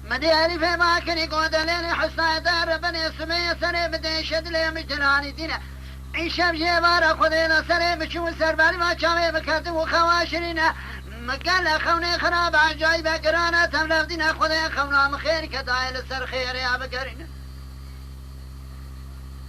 مديالي في ماكني قودلين حسنا دار بني سمي سني بدي شد لي مجراني دينا عيشة بجيبارة خذينا سني بشو سربالي ما شامي بكاتب وخواشرينا مقال خوني خراب عجايبة قرانا تملف دينا خذي خونا مخير كدايل السر خير يا بقرينا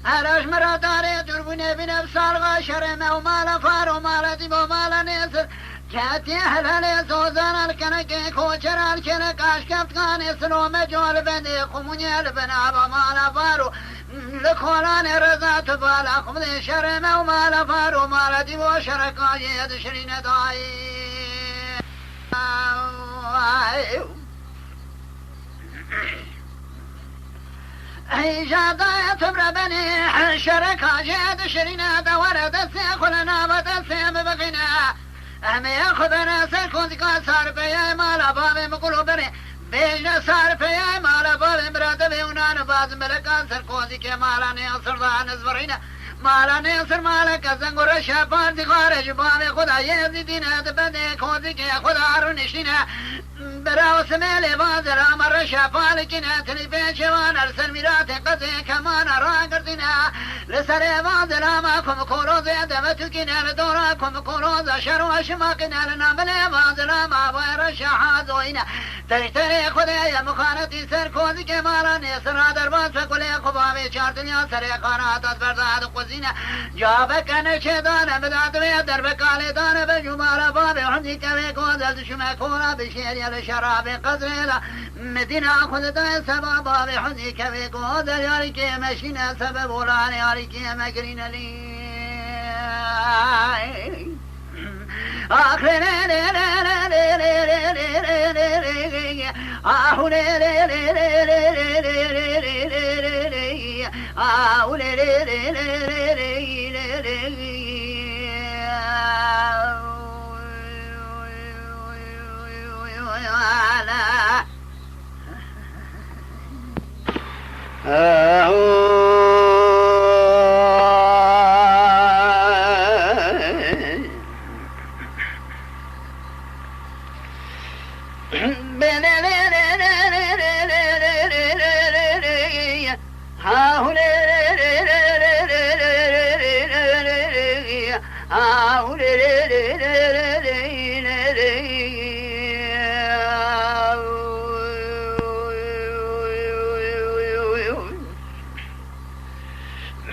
هراش مرا داري دربوني بنفسال غاشرمه ومالا فار ومالا ديب ومالا نيسر كاتي هلالي زوزان الكنكي كوشر الكنك عشكفت كاني سلو مجول بندي خموني البنا ومالا فارو لكولاني رزات بالا خمدي شرمه ومالا فارو مالا ديب وشركاي يدشرين داي جادا تبر بني شركا جاد شرينا دورة دسيخلنا بدسي ببقينا أمي ياخذنا سيكون ذكا صار بيا مالا بابي مقولو بني بيجنا صار بيا مالا بابي مراد بيونان باز ملكا سركون ذكا مالا نيصر ضعنا زبرينا مالا نيصر مالا كزنقر شابان ذكار جبابي خدا يزيدنا دبني كون ذكا خدا رنشينا براو سميلي بازر امر شافالكنا تلبي جوان ارسل ميرات قزي كمان راقردنا لسري بازر اماكم كوروزي دمتكنا لدوراكم كوروزا شروا شماقنا لناملي بازر اما بير شحازوينا تشتري خذي يا مخانتي سركوزي كمالا نيسر درباز فقلي قبابي شارتنيا سري قانات اسبرداد قزينا جابك نشدان بدات بيدر بكالي دان بجمال بابي حمدي كوي قوزل شمكونا بشير الشراب قدرنا مدينة خذ داي سبب بحزي كبي قود ياركي مشينا سبب وراني ياركي مقرين لي آخرين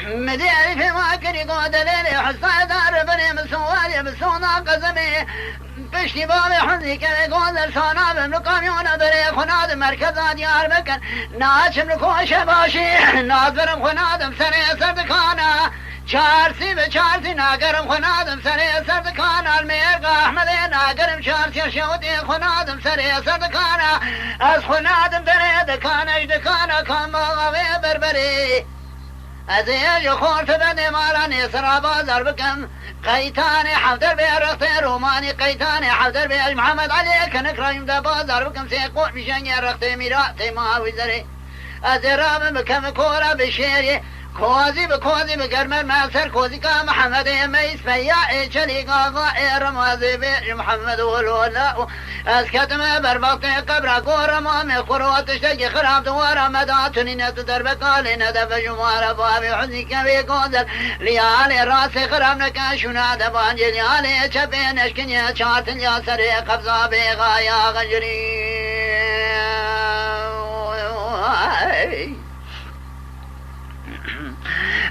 مديري في ماكني قودليني حصة دار بني مسوالي مسونا قزمي بشتي بابي حزي كمي قودل سونا بملقام يونا بري خناد مركزا ديار بكن ناچم لكوش باشي ناظرم خنادم سري سردكانا چارسی به چارسی ناگرم خنادم سری سردکان المیرگا احمدی ناگرم چارسی شودی خنادم سری سردکان از خنادم بری دکانش دکانا کن باغوی بربری از ایج خورت بنی مالانی سرا بازار بکن قیتانی حفدر بی رخت رومانی قیتانی حفدر بی محمد علی کنک رایم دا بازار بکن سیقوت بشنگی رخت میراتی ماوی زری از رام بکم کورا بشیری کوزی به کوزی به گرمر ماسر کوزی کا محمد میس فیا چلی قاقا رمازی به محمد ولولا از کتم بر وقت قبر گور ما مخرواتش کی خراب دوار مداتنی نت در بقال ندف جمار باب حزی کی گوزل لیال راس خراب نکاشونا دبان جلیال چپنش کنیا چارتن یا سر قبضا به غایا غجری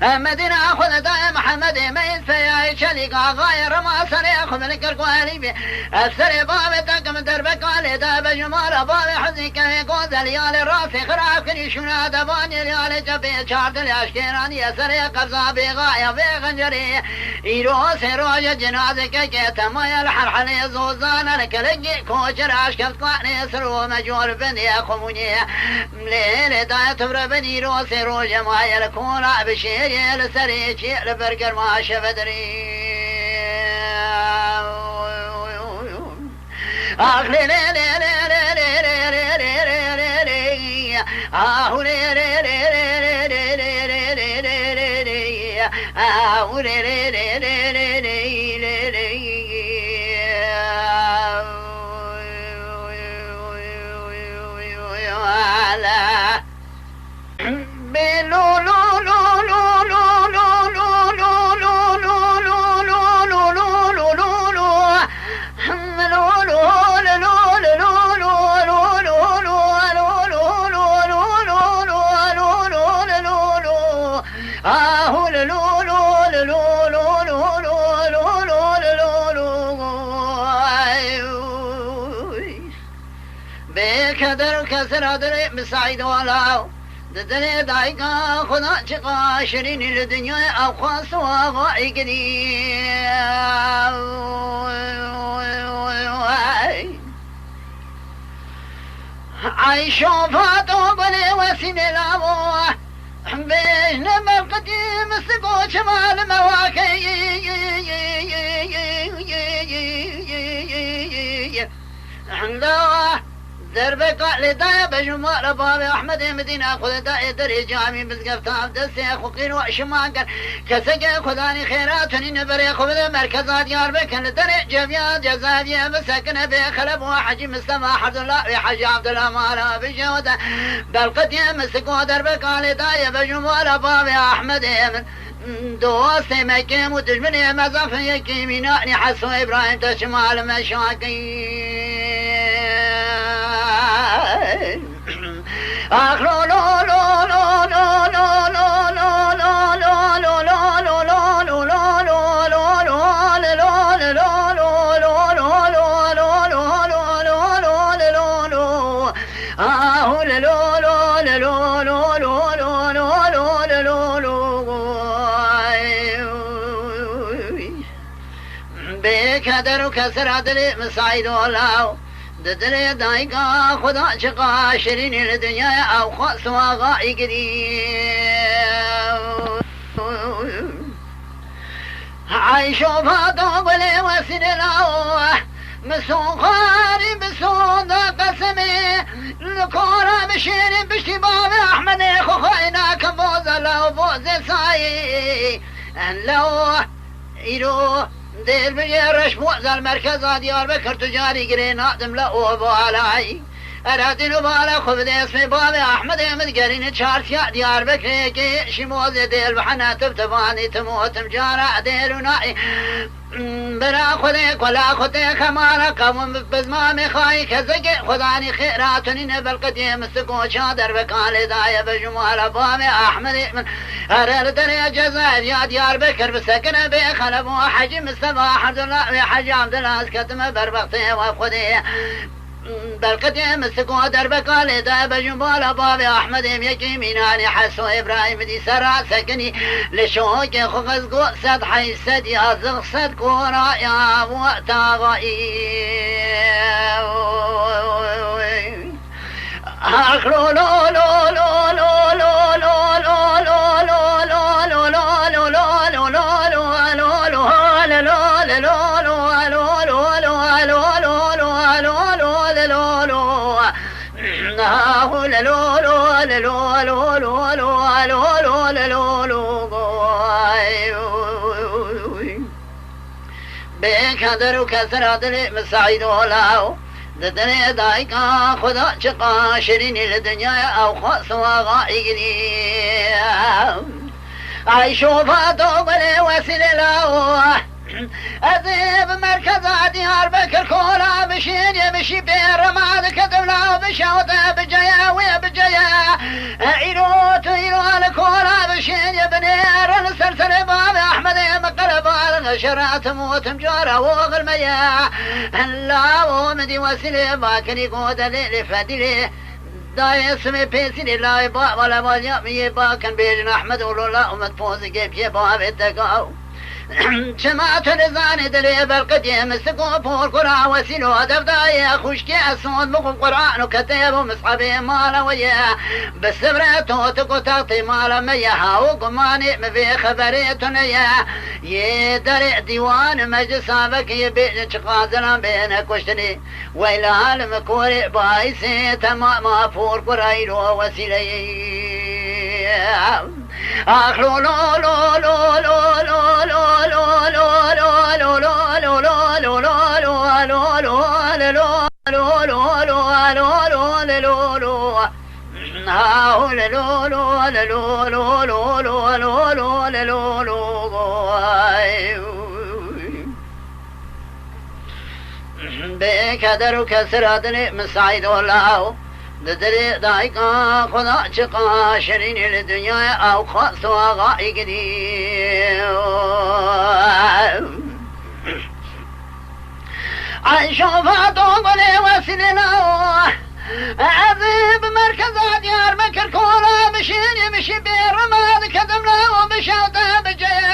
مدينة أخذ داي محمد ميت فيا شليقا غاير ما سري أخذ لك القوالي بي السري بابي تقم دربك علي داب جمال بابي حزيك يقوز ليالي راسي خراف كني شنا دباني ليالي جبي شارد الاشكيراني سري قبضا بغاية بغنجري إيروسي روجة جنازك كيتما الحرحلي زوزان لكلقي كوشر عشكف قاني سرو مجور بني أخموني مليل داي تبر بني روسي روجة ما يلكونا بشير يلسري شير برقر ما شفدري آخر بكدر كسر دري مسعيد ولا ددري دايقا خدا چقا شرين الدنيا او خاصوا غايقني عايشو فاتو بني وسين الابو بين القديم سقو شمال مواكي عنده دربك لداية بجمال باب أحمد مدينة خذ داية دري جامي بزقفتها بدسي خوقين وشماقر كسقي خذاني خيراتني نبري خذ مركزات ياربك لدري جميع جزابية مسكن بخلب وحجي مستمع حد الله وحجي عبد الله مالا بجودة بالقديم مسكو دربك لداية بجمال باب أحمد دوستي مكيم وتجمني مزاف يكيميناني حسو إبراهيم تشمال مشاكين آخرو لو لو لو لو لو لو لو لو لو لو لو بكدر كسر دلي مسعيد ولاو ددري دايقا خدا شقا شرين الدنيا او خاصوا غايقري عايشو فاتو بلي وسنلاو مسون خاري بسون دا قسمي الكورة بشيرين بشتباب احمد خوخينا كفوز لو فوز ساي لو ايرو دير بجرش موزة المركزة ديار بكر تجاري قرين نادم لأوه بالعي أرادين وبالا خفد اسمي بابي أحمد يمد قرين تشارفيا ديار بكر كي شموزة دير بحنا تبتباني تموت مجارة دير ونائي برا خديك ولا خديك مالا قوم بزمامي خاي كزقي خداني خيراتني نبل قديم سكو شادر بكالي داية بجمال بابي أحمد من أرل دري جزائر يا ديار بكر بسكن بخلب وحجي مصطفى حمد الله وحجي عبد الله اسكتم بربقتي وخدي بالقديم سكو دربكالي دا بجمال بابي أحمد يكي ميناني حسو إبراهيم دي سرع سكني لشوك خفز قوسد حيسد يا زغسد كورا يا وقتاغي أخلو لو لو لو لو لو لو لو لو لو لو لو لو لو لو لو بكدر وكسر دلي مسعيد ولاو ددري دايقا خدا شقا شرين الدنيا او خاصوا غايقني عايشو فاتو بلي وسيل لاو أذيب مركز ديار بكر كولا بشين يمشي بين رماد كدولا بشوطة بجيا وبجيا إيروت إيرو الكولا بشين يبنير السلسل باب أحمد مقلب الغشرات موت مجارة وغلميا لا ومدي وسيلي باكني قود ليلي فدلي داي اسمي بيسيني لا يبا ولا ماليا ميبا كان بيجن أحمد ولولا ومدفوز كيف يبا بيتقاو شما تنزان دلي بالقديم سقوفور قرى وسيلو دفدايا خشكي أسود بقو قرآن وكتاب ومصحبي مالا ويا بالسبرة تقو تغطي مالا ميها وقماني مفي خبريتنا يدري ديوان مجلسا بكي بين شقازنا بينك وشتني ويلا المكوري بايسي تمام فور قريلو وسيلي آخ لو لو لو لو لو لو لو لو لو لو لو بكدر كسرادني مسعيد الله ددري دايقا خدا چقا شرين الدنيا او خاص وغائي قديم عن شوفات وقلي وسننا عذيب مركز ديار مكر كولا مشين يمشي بالرماد كدمنا ومشاطه بجاي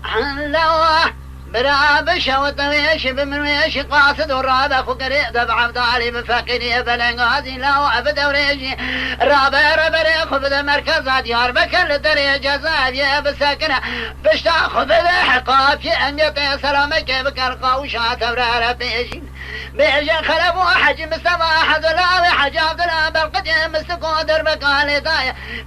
عن لوح برابش وطويش بمنويش قاصد ورابا خقري دبع عبدالي بفقيني بلنغازي لاو ابدا وريجي رابا ربري خبذ مركز ديار بكر دري جزايا بساكنة بشتا خبذ حقاب في انجطي سلامك بكر قوشا تبرار بيجين بيجي خلفو حج مستوى حذلاوي حج عبدالله بالقديم مستقو دربك علي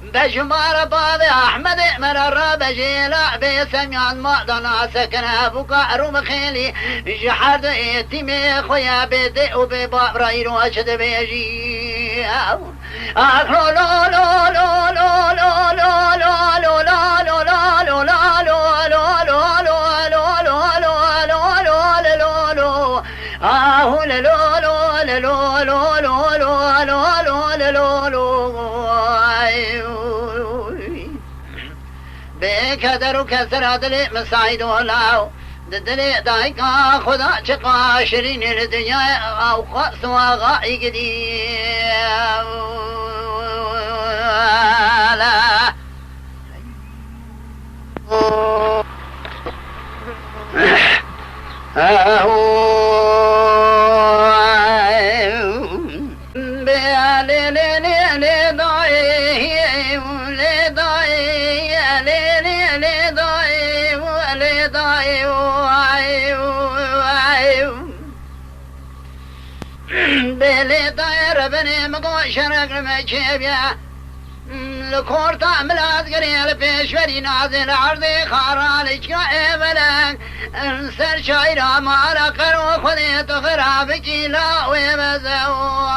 بجمار بابي احمد من الرابا جيلا بسميان مقدنا سكنة بكا روم خيلي جحد ايتيمي خويا بدي وبباب رايرو اشد بيجي اخلو لو لو لو لو لو لو لو لو بكدر كسر دلي مسعيد ولاو ددلي دايقا خدا چقا شرين الدنيا او خاص وغائي قديم بلي طير بني مقوى شرق المجيبيا لكورتا ملاد قريل بيشوري نازل عرضي خارالك يا بلك انسر شايرا مالا قرو خذيت خرابك لا ويبزو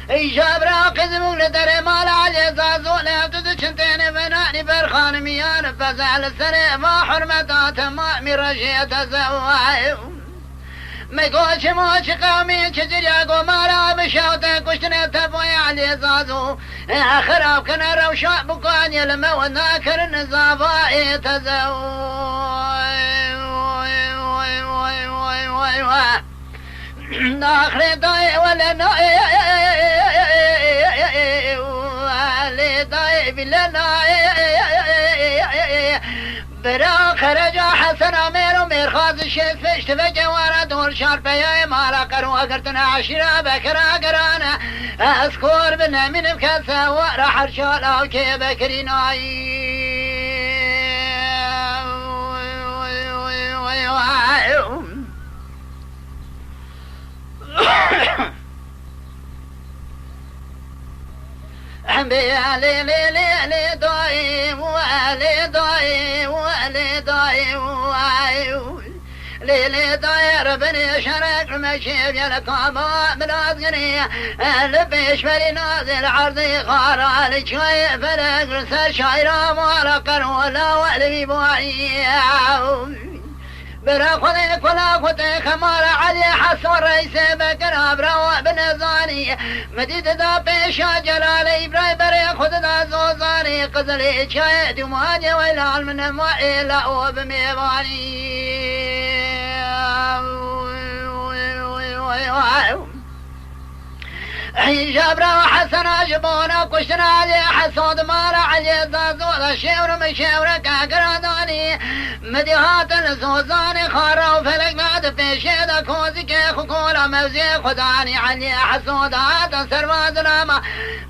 إيجاب راقز مولدر مالا عجزازو لابتد شنتين بناني برخان ميان فزعل سري ما حرمتات ما مرشيت زواي ميقوش موش قومي چجرياقو مالا بشاوتا كشتنا تبوي عجزازو خراب كنا روشا بقان يلما وناكر نزافا ناخري داي ولا ناي داي بلا ناي برا خرجا حسن امير ومير خاز الشيف اشتفى جوارا دور شاربيا مالا قرو اقرتنا عشيرا بكرا قرانا اسكور بنا من بكاسا وراح ارشالا وكي بكري ناي لي لي لي لي دايم ولي دايم ولي دايم ليلي داير بني شرق المشيب يلقاما بلاد غنية لبيش بلي نازل عرضي خارا لشوي فلق رسل شايرا مالقر ولا وقلبي بوعي برا خذي كلا خذي خمار علي حسن الرئيس بكر أبرا بنزاني مديد دا بيشا جلال إبراهيم بري خذ دا زوزاني قزلي شاي دماني ويلال من ما إلا وبميباني جبرا وحسنا جبونا كشنا علي حسود مالا علي زازو شيور مشيور كاكراداني مديهات الزوزاني خارا وفلك بعد في شيدا كوزي كي خكولا موزي خداني علي حسودات سرواز راما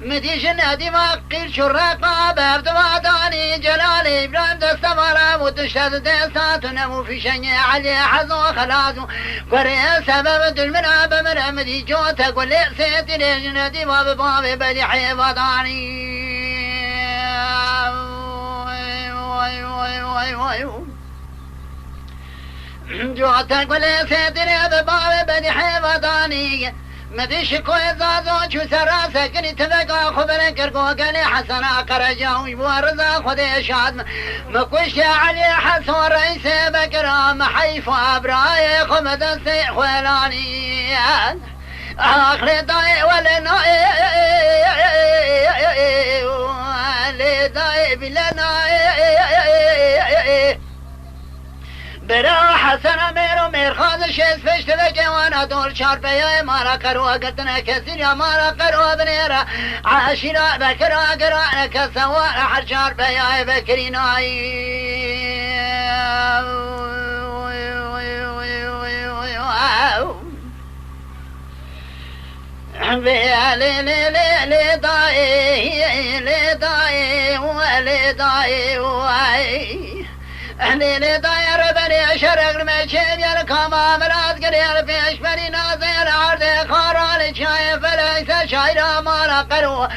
مدي جنادي ما قيل شرقا بابدواداني جلالي ابراهيم دستمارا وتشتد دستات نمو في شني علي حزو خلازو قري سبب دلمنا بمنا مدي جوتا قول لي سيتي لجنادي باب باب بدي حيواداني جوتا قول لي سيتي لجنادي بدي حيواداني مديش كوي زازو شو سرا سكني تبقى خبر كركو قالي حسنا قرجا ويبورزا خدي شاد مكوش علي حسن رئيس بكرام حيف ابراي خمد السيح ولاني اخر ضاي ولنا لداي بلنا برا حسن ميرو مير خاز شيز فشت لكي وانا دور شار بيا مارا كروا قلتنا كثير يا مارا كروا بنيرا عاشرا بكرا قرا كسوا حر شار بيا بكريناي لي لي لي لي داي لي داي ولي داي ليلي داير بني شرق المشيب يلكما ملاذ قليل فيش بني نازل عرض خارال شايف ليس شايرا مالا قرو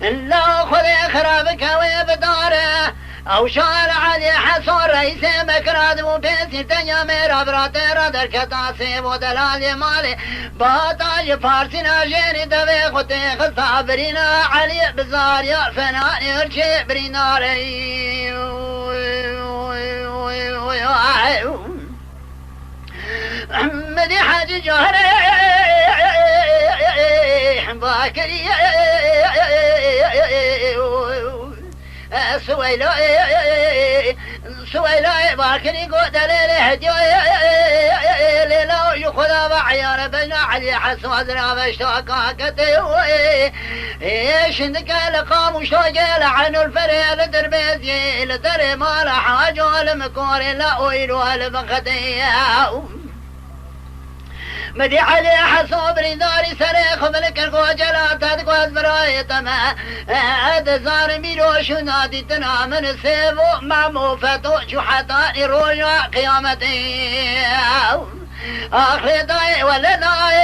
لو خذي خرابك ويبداره او شال علي حسون رئيس مكراد وبيسي تنيا ميرا براتيرا دركتاسي ودلالي مالي باطاج فارسي ناجيني دوي خطي خصابرينا علي بزار يا فنان يرشي بريناري مدي حاج جهري باكري سويلا باكري قد ليلي هديو ليلو يخذ بعيار بنا علي حسواد رابش توقاكتي شندك لقام وشوقي لعنو الفريل دربيزي لدري مال حاجو المكوري لا ويلو البختي مدي علي حسوب ريداري سريخ ملك القوجلات تدقوز براي تما هذا زار ميلو شو نادي تنا من السيفو مامو فتو شو حتاني روجا قيامتي اخر داي ولا داي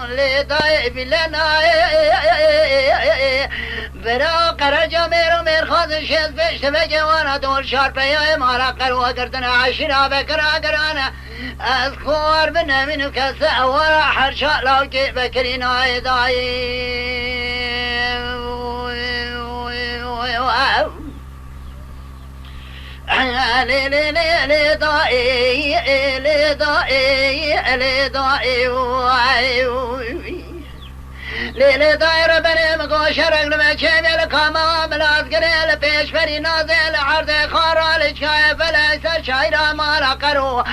لداي بلنا برا قرجا ميرو مير خاز شيز بيش تبقى وانا دول شار بيا مارا قروا قردنا عشرا بكرا قرانا اذكر بنا منو كسا ورا حرشا لو جي بكرينا داي لي لي لي لي داي لي داي لي داي ليلي داير بني مقو شرق لمشيب يلكاما ملاذ قليل بيش فري نازل عرض خارال شايف ليس شايرا مالا قرو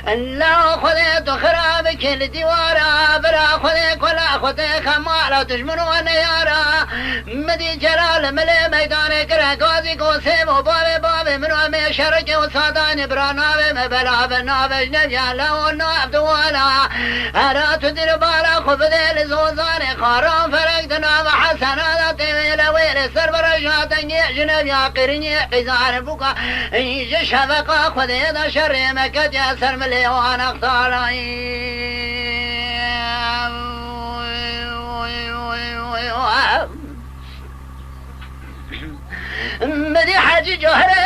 لو خذيت خراب كل ديوارا برا خذي كلا خذي خمالا تجمنو نيارا مدي جلال ملي ميدان كره قوزي قوسيم وبابي بابي منو امي شرق وصاداني برانابي مبلا بنابج نبيا لو نابد ولا انا تدير بالا خبذي لزوزاني خارام فرقتنا وحسنا طويلة ويل سر برجاتني جنب يا قرني قزار بوكا يجي شبكة خذي ذا شر مكت يا سر ملي وانا اختاري مدي حاج جهري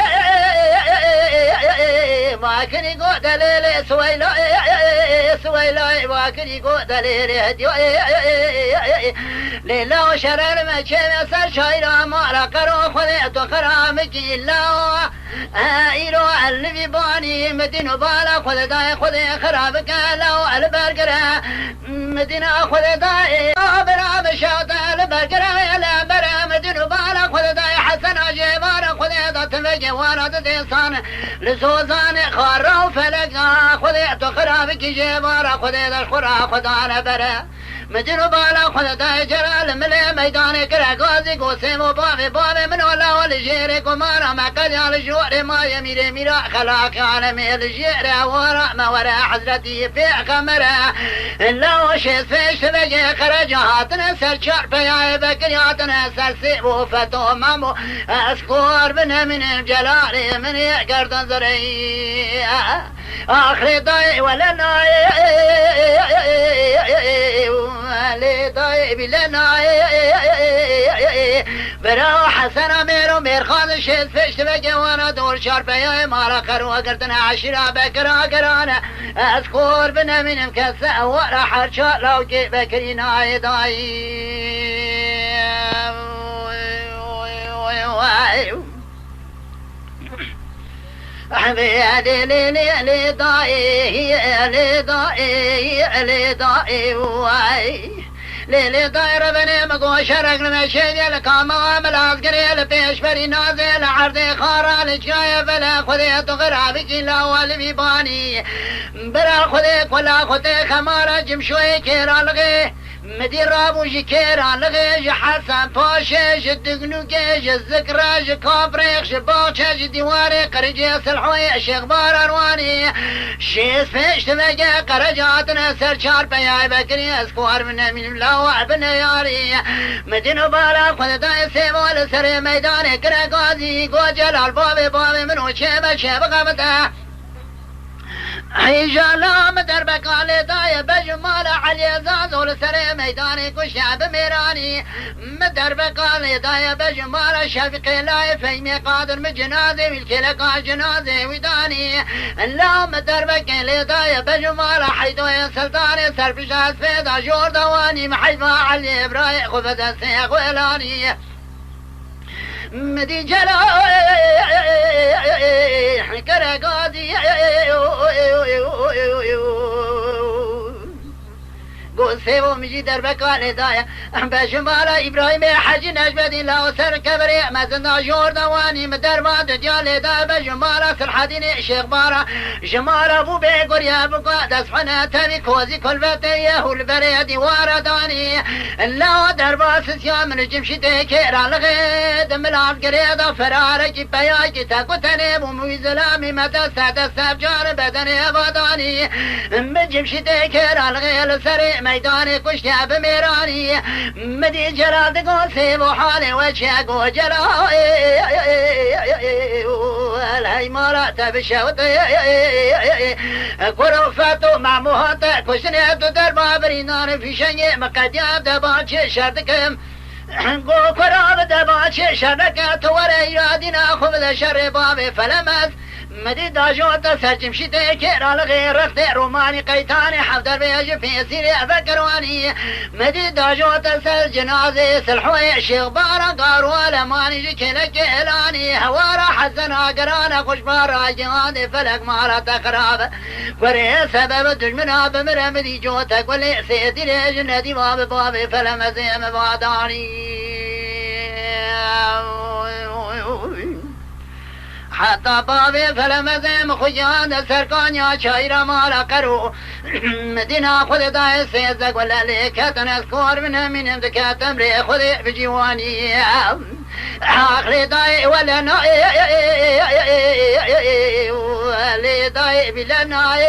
ما كن يقول دليل سويلا ما كن يقول دليل هديو ليلا وشرر ما كان يسر شايرا ما رقرو خذيت خرامك إلا إيرو اللي باني مدينة بالا خذ داي خذ خرابك لو البرقرة مدينة خذ داي برا بشاط البرقرة لا برا مدينة بالا خذ داي حسن جبار خذ دات فجي وانا ديسان لسوزان خارو فلقا خذيت خرابك جبارة خذيت الخرا خدانا برا مدينو بالا خذيت جلال ملي ميدان كرا غازي قوسيم وبابي بابي من ولا والجيري كمارا ما قد على جواري ما يميري ميرا خلاك عالمي الجيري ورا ما ورا حضرتي في خمرة لو شيء فيش بجي خرجاتنا سرشار بياي بكرياتنا سرسي وفتو مامو اسكور بنا من الجلالي من يقرد زري آخر ضايع ولا ناي ضايع بلا ناي برا حسن ميرو مير خان شيد فيش بجي وانا دور شار بياي مارا خرو قردنا عشرة بكرا قرانا اسكور بنا من مكسة ورا حرشا لو جي بكري ناي ضايع حبيبي لي ضايع لي ضايع لي ضايع ليلي طاير بني مقو شرق المشيدي الكامام العسكري البيش بري نازل عرضي خارا لجاية فلا خذيت غرابك الأول بيباني برا خذيك ولا خذيك خمارة جمشوي كيرا لغي مدير رابو جكيرا لغي حسن باشش الدقنوكيش الذكراج كابريخ باقش ديواري قرجي سلحوي شيخ بار أرواني شيس فيش تبقى قرجاتنا سرشار بياي بكري اسكوار من ملاوع بنياري مدينو بالا خذتا سيبو لسري ميداني كرا قاضي قوجل البابي بابي منو شيبه شيبه غمتا حيجالا مدربك علي داية بجمال علي زازو لسري ميداني كشعب ميراني مدربك علي داية بجمال شفقي لاي فيمي قادر من جنازي والكلك جنازي وداني لا مدربك علي داية بجمال حيدو يا سلطاني سرفشات فيدا جور دواني محيفا علي براي خفت السيخ وإلاني مدي جلا كرا قاضي قول سيبو مجي دربك على دايا بشمالا إبراهيم حج نجبد لا سر كبري مزنا جور دواني مدربا دجال دا بشمالا سلحدين شيخ بارا جمالا بو بيقر يا بقا دسحنا تبي كوزي كل فتيه والبري ديوار داني لا دربا سسيا من جمشي تكيرا لغيد ملعب قريضا فرارك بياك تاكوتني بمويزلامي متى سادة سبجار بدني باداني من جمشي تكيرا لغيد سري ميداني كشتاب ميراني مدي جلاد قول سيبو حالي وشاقو جلا الهي مرات بشوط كروفاتو مع مهات كشنياتو دربا برينار في شني مقدياب دباچ شردكم قو كراب دباچ شردكاتو وري يادنا خبز شر بابي فلمس مدي داجوت سرجم شتي كيرا لغير رختي روماني قيتاني حفدر بيجي في سيري فكرواني مدي داجوت سر جنازي سلحوي شيخ بارا قارو لماني جكلك إلاني هوارا حزنا قرانا خوش بارا جهادي فلك مالا تخراب وري سبب دجمنا بمرا مدي جوتك ولي سيدي لجندي باب بابي فلمزيم باداني حتى بابي فلمزم خجان سركان يا شايرا مالا قرو مدينة خذ داي سيزق ولا ليك تنسكور من ذكات امري خذ بجواني آخر داي ولا ناي ولا داي بلا ناي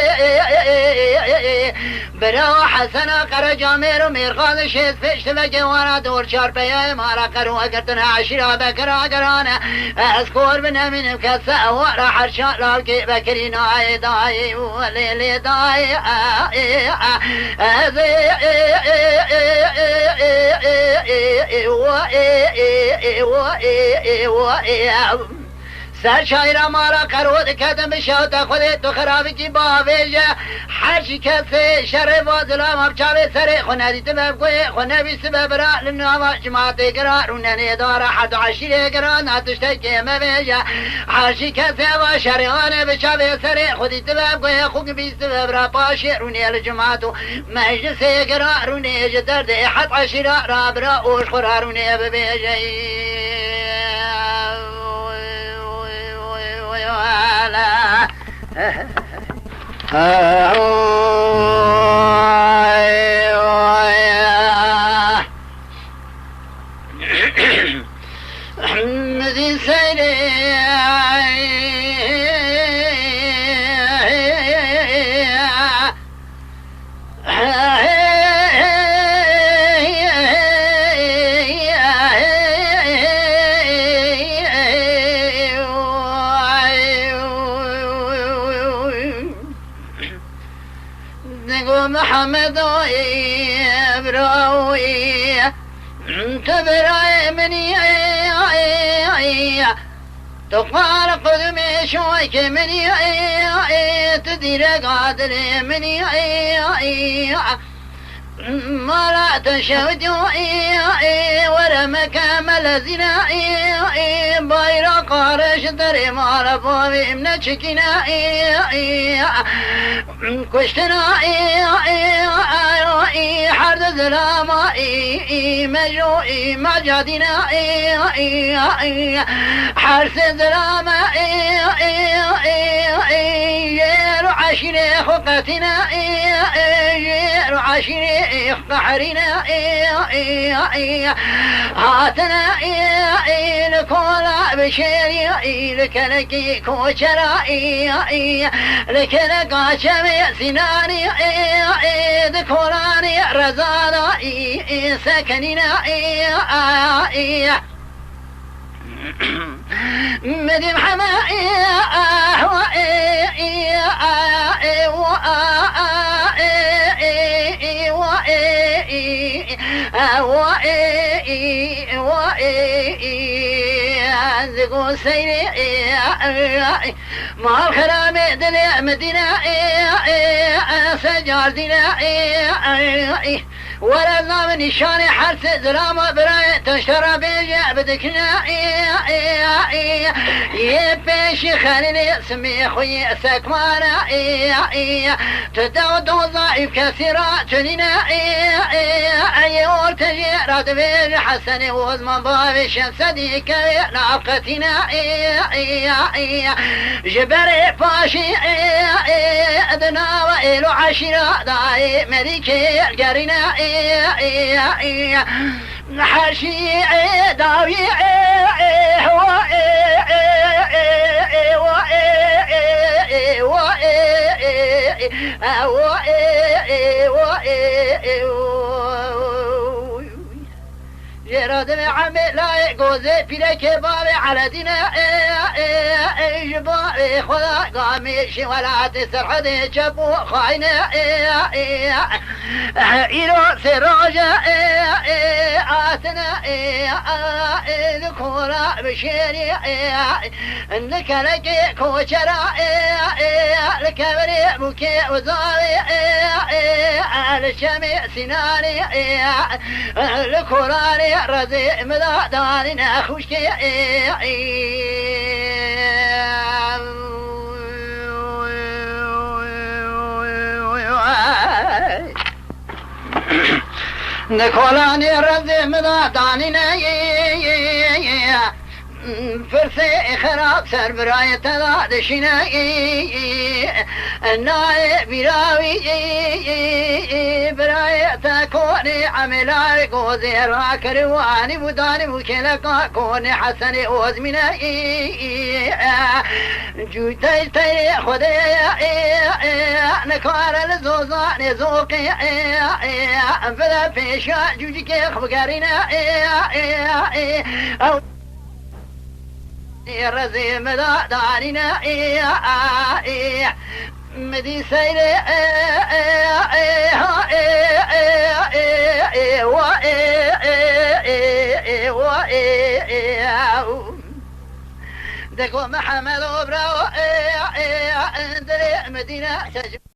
برا حسنا قرجا ميرو ميرغاز شيد فيش تبقى وانا دور شار بياي مالا قرو قرتنا عشرة بكرا قرانا اسكور من مكسة ورا حرشا لالكي بكري ناي داي وليلي داي سر شايرا مالا قرود كدم شوتا خودت تو خرابي کی باویجا حرشی کسی شر وازلا مبچاوی سری خونادی تبب کوی خونابی سبب را لنوما جماعتی گرا روننی دارا حد عشیره گرا ناتشتا که مبیجا حرشی کسی و شریان بچاوی سری خودی تبب کوی خوک بی سبب را پاشی رونی الجماعتو مجلسی گرا رونی جدرد حد عشیره را برا اوش خورا رونی ببیجا مدين سيري محمد براوي تبراي مني تقال قدمي شويك مني تدير قادر مني ما لا تشهد ولا مكامل زنا بايرا قارش دري ما رفضي من شكنا كشتنا حرد زلاما مجروئي مجادنا حرس زلاما يرو عشري خقتنا يرو عشري قحرنا هاتنا لكولا بشيري لكلكي كوشرا لكلكا شمي سناني ذكوراني رزانا سكننا مدي محمائي ذكو سيري ما الخرام دلي مدينة سجار دينا ولا من نشاني حرس دراما براي تشترى بيجي بدكنا يبيش خليني سمي خوي سكمانا تداود ضعيف كثيرا تنينا ايور تجي راد بيجي حسني وزمان بابي شمس ديك ناقتنا جبري فاشي ادنا وإلو عشرة داي مريكي القرينا حرشي داوي هو جراد عمي لا جوزي بيلك بابي على دينا جباري خدا قامي شي ولا تسرح دي جبو خاينة إلو سراجة آتنا الكورة بشيري انك لكي كوشرا الكبري بكي وزاري الشمي سناني الكوراني رزي مداداني ناخوشكي نكولاني رزي مداداني فرسي خراب سر براية تدادشنا الناي براوي براية تكوني عملاي قوزي راك رواني وداني وكلكا كوني حسني وزمنا جوتي تي خدي نكوار الزوزاني زوقي فلا فيشا جوجيك خبقارينا أو رزي مدادانينا مدي سيري دكو محمد وبراو مدينة